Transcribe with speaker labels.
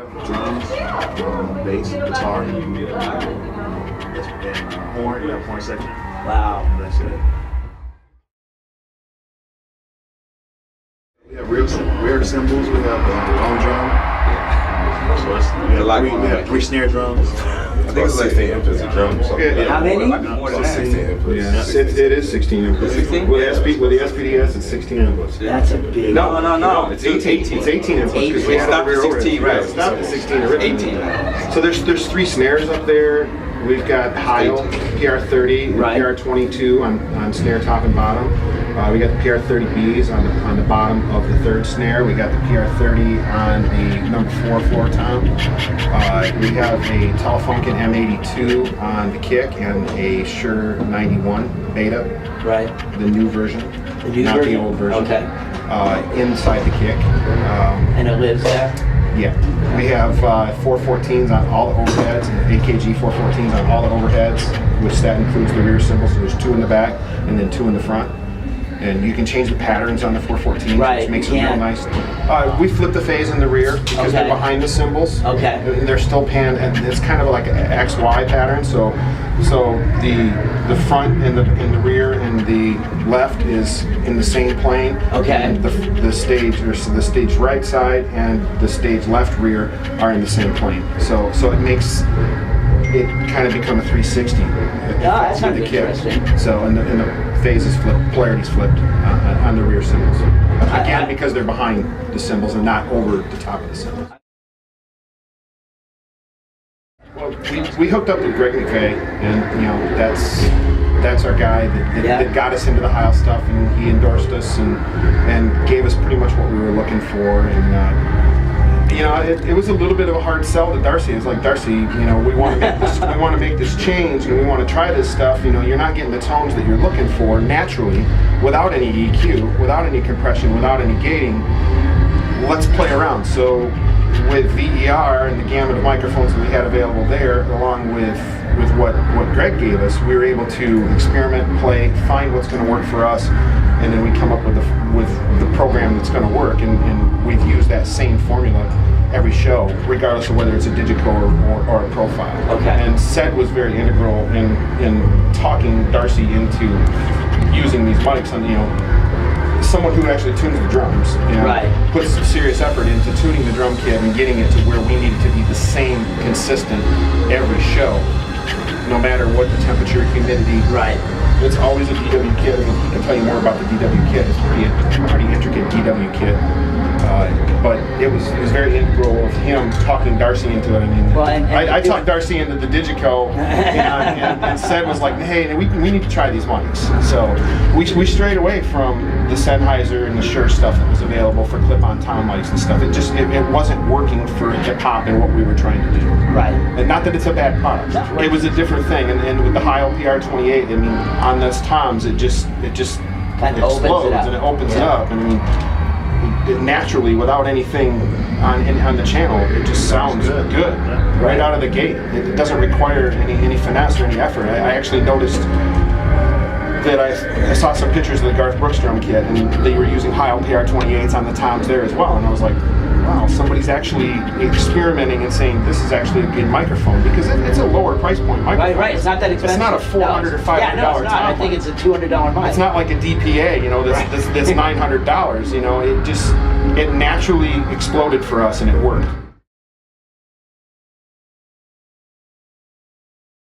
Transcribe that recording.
Speaker 1: Drums, bass, guitar, and horn. You have horn section.
Speaker 2: Wow.
Speaker 1: That's it. We have rear cymbals. We have long drum. So we have three snare drums.
Speaker 3: I think it's 16 inputs of drums.
Speaker 2: How many?
Speaker 3: More than 16 inputs.
Speaker 4: Yeah. It is 16 inputs.
Speaker 3: 16?
Speaker 4: With the SPDS, it's 16 inputs.
Speaker 2: That's a big.
Speaker 3: No.
Speaker 4: It's 18. It's 18 inputs. 'Cause we
Speaker 3: It's
Speaker 4: had
Speaker 3: not
Speaker 4: the rear
Speaker 3: 16,
Speaker 4: overhead.
Speaker 3: right.
Speaker 4: It's not the 16 originally.
Speaker 3: 18.
Speaker 4: So there's three snares up there. We've got Heil, PR30, and
Speaker 2: Right.
Speaker 4: PR22 on snare top and bottom. We got the PR30Bs on the bottom of the third snare. We got the PR30 on the number 4 floor tom. We have a Telefunken M82 on the kick and a Shure 91 Beta,
Speaker 2: Right.
Speaker 4: the new version,
Speaker 2: The new
Speaker 4: not
Speaker 2: version?
Speaker 4: the old version.
Speaker 2: Okay.
Speaker 4: Inside the kick.
Speaker 2: And it lives there?
Speaker 4: Yeah, we have 414s on all the overheads, and AKG 414s on all the overheads, which that includes the rear cymbal, so there's 2 in the back and then 2 in the front. And you can change the patterns on the 414s,
Speaker 2: Right,
Speaker 4: which makes
Speaker 2: you
Speaker 4: it real
Speaker 2: can.
Speaker 4: nice. We flip the phase in the rear because they're
Speaker 2: Okay.
Speaker 4: behind the cymbals.
Speaker 2: Okay.
Speaker 4: And they're still panned, and it's kind of like an XY pattern. So the front and the rear and the left is in the same plane.
Speaker 2: Okay.
Speaker 4: And the stage right side and the stage left rear are in the same plane. So it makes it kind of become a 360.
Speaker 2: that sounds
Speaker 4: with the kick.
Speaker 2: interesting.
Speaker 4: So and the phase is flipped, polarity's flipped on the rear cymbals. Again, because they're behind the cymbals and not over the top of the cymbals. Well, we hooked up with Greg McVeigh, and that's our guy that got us into the Heil stuff, and he endorsed us and gave us pretty much what we were looking for. And it was a little bit of a hard sell to Darcy. It's like, Darcy, we want to make this change, and we want to try this stuff. You're not getting the tones that you're looking for naturally, without any EQ, without any compression, without any gating. Let's play around. So with VER and the gamut of microphones that we had available there, along with what Greg gave us, we were able to experiment, play, find what's going to work for us, and then we come up with the program that's going to work. And we've used that same formula every show, regardless of whether it's a Digico or a profile.
Speaker 2: Okay.
Speaker 4: And Sed was very integral in talking Darcy into using these mics on, someone who actually tunes the drums,
Speaker 2: Right.
Speaker 4: puts some serious effort into tuning the drum kit and getting it to where we need it to be the same, consistent every show, no matter what the temperature, humidity.
Speaker 2: Right.
Speaker 4: It's always a DW kit. I mean, he can tell you more about the DW kit. It's pretty intricate DW kit. But it was very integral of him talking Darcy into it. I mean,
Speaker 2: Well,
Speaker 4: I talked Darcy into the Digico, and Sed was like, "Hey, we need to try these mics." So we strayed away from the Sennheiser and the Shure stuff that was available for clip-on tom mics and stuff. It wasn't working for hip hop and what we were trying to do.
Speaker 2: Right.
Speaker 4: And not that it's a bad product.
Speaker 2: No, right.
Speaker 4: It was a different thing. And with the Heil PR28, I mean, on those toms, it just
Speaker 2: Kind of opens
Speaker 4: explodes
Speaker 2: it up.
Speaker 4: and it opens it
Speaker 2: Yeah.
Speaker 4: up. I mean, it naturally, without anything on the channel, it just sounds good right out of the gate. It doesn't require any finesse or any effort. I actually noticed that I saw some pictures of the Garth Brooks drum kit, and they were using Heil PR28s on the toms there as well. And I was like, wow, somebody's actually experimenting and saying this is actually a good microphone, because it's a lower price point microphone.
Speaker 2: Right. It's not that expensive.
Speaker 4: It's not a $400 or $500
Speaker 2: Yeah, no, it's not. I think it's a $200 mic.
Speaker 4: It's not like a DPA, that's $900. It naturally exploded for us, and it worked.